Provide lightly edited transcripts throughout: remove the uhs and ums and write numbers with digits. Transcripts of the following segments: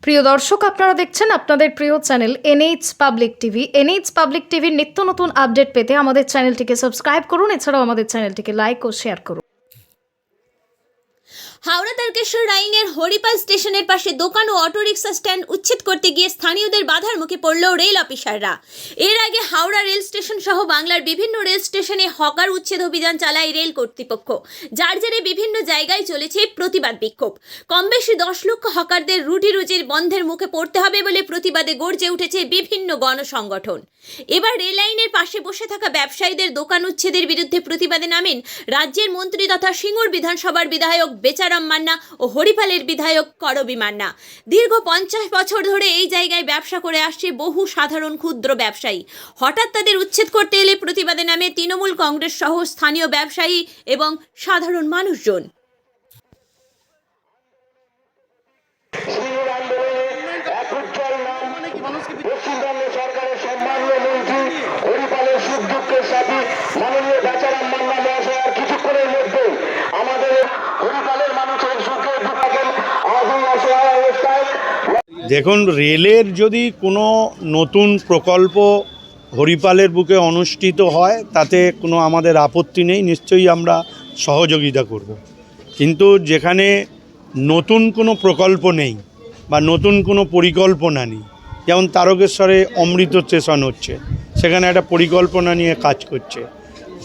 প্রিয় দর্শক, আপনারা দেখছেন আপনাদের প্রিয় channel NH public TV. NH public টিভির নিত্য নতুন আপডেট পেতে আমাদের চ্যানেলটিকে সাবস্ক্রাইব করুন। এছাড়াও আমাদের চ্যানেলটিকে লাইক ও শেয়ার করুন। হাওড়া তারকেশ্বর লাইনের হরিপাল স্টেশনের পাশে দোকান ও অটোরিকশা স্ট্যান্ড উচ্ছেদ করতে গিয়ে স্থানীয়দের বাধার মুখে পড়ল রেল অফিসাররা। এর আগে হাওড়া রেল স্টেশন সহ বাংলার বিভিন্ন রেল স্টেশনে হকার উচ্ছেদ অভিযান চালায় রেল কর্তৃপক্ষ, যার জেরে বিভিন্ন জায়গায় চলেছে প্রতিবাদ বিক্ষোভ। কম বেশি 10 লক্ষ হকারদের রুটি রুজির বন্ধের মুখে পড়তে হবে বলে প্রতিবাদে গর্জে উঠেছে বিভিন্ন গণসংগঠন। এবার রেল লাইনের পাশে বসে থাকা ব্যবসায়ীদের দোকান উচ্ছেদের বিরুদ্ধে প্রতিবাদে নামেন রাজ্যের মন্ত্রী তথা সিঙ্গুর বিধানসভার বিধায়ক বেচারাম মান্না ও হরিপালের বিধায়ক করবী মান্না। দীর্ঘ 50 বছর ধরে এই জায়গায় ব্যবসা করে আসছে বহু সাধারণ ক্ষুদ্র ব্যবসায়ী। হঠাৎ তাদের উচ্ছেদ করতে এলে প্রতিবাদে নামে তৃণমূল কংগ্রেস সহ স্থানীয় ব্যবসায়ী এবং সাধারণ মানুষজন। পশ্চিমবঙ্গ সরকারের সম্মানীয় মন্ত্রী হরিপালের সুখ দুঃখের সাথী মাননীয় বেচারাম মান্না মহাশয় কিছুক্ষণের মধ্যে আমাদের হরিপালের মানুষের সুখের দুঃখকে আজই অসহায় অবস্থায়। দেখুন, রেলের যদি কোনো নতুন প্রকল্প হরিপালের বুকে অনুষ্ঠিত হয় তাতে কোনো আমাদের আপত্তি নেই, নিশ্চয়ই আমরা সহযোগিতা করব। কিন্তু যেখানে নতুন কোনো প্রকল্প নেই বা নতুন কোনো পরিকল্পনা নেই, যেমন তারকেশ্বরে অমৃত স্টেশন হচ্ছে, সেখানে একটা পরিকল্পনা নিয়ে কাজ করছে।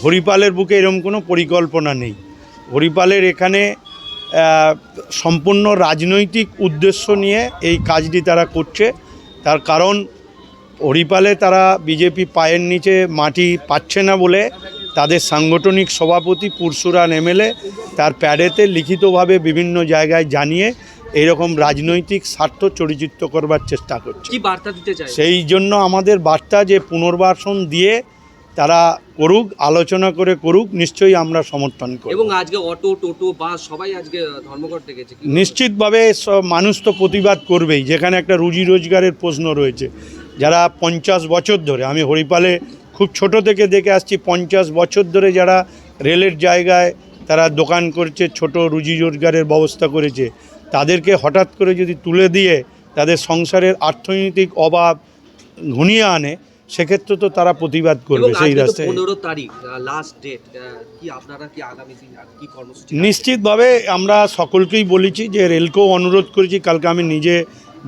হরিপালের বুকে এরকম কোনো পরিকল্পনা নেই। হরিপালের এখানে সম্পূর্ণ রাজনৈতিক উদ্দেশ্য নিয়ে এই কাজটি তারা করছে। তার কারণ হরিপালে তারা বিজেপি পায়ের নিচে মাটি পাচ্ছে না বলে তাদের সাংগঠনিক সভাপতি পুরসুরান এমএলএ তার প্যাডেতে লিখিতভাবে বিভিন্ন জায়গায় জানিয়ে এইরকম রাজনৈতিক স্বার্থ চরিচিত্র করবার চেষ্টা করছে। কি বার্তা দিতে চায়? সেই জন্য আমাদের বার্তা যে পুনর্বাসন দিয়ে তারা করুক, আলোচনা করে করুক, নিশ্চয়ই আমরা সমর্থন করব। এবং আজকে অটো, টোটো, বাস সবাই আজকে ধর্মঘট ডেকেছে। নিশ্চিতভাবে সব মানুষ তো প্রতিবাদ করবেই, যেখানে একটা রুজি রোজগারের প্রশ্ন রয়েছে। যারা 50 বছর ধরে, আমি হরিপালে খুব ছোট থেকে দেখে আসছি, 50 বছর ধরে যারা রেলের জায়গায় তারা দোকান করছে, ছোট রুজি রোজগারের ব্যবস্থা করেছে, তাদেরকে হঠাৎ করে যদি তুলে দিয়ে তাদের সংসারের অর্থনৈতিক অভাব ঘনিয়ে আনে, সেক্ষেত্রে তো তারা প্রতিবাদ করবে। সেই রাস্তায় 15 তারিখ লাস্ট ডেট, কি আপনারা কি আগামী দিন আর কি কর্মসূচি? নিশ্চিতভাবে আমরা সকলকেই বলেছি যে রেলকেও অনুরোধ করেছি, কালকে আমি নিজে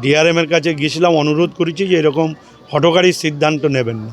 ডিআরএমের কাছে গিয়েছিলাম, অনুরোধ করেছি যে এরকম হঠকারী সিদ্ধান্ত নেবেন না।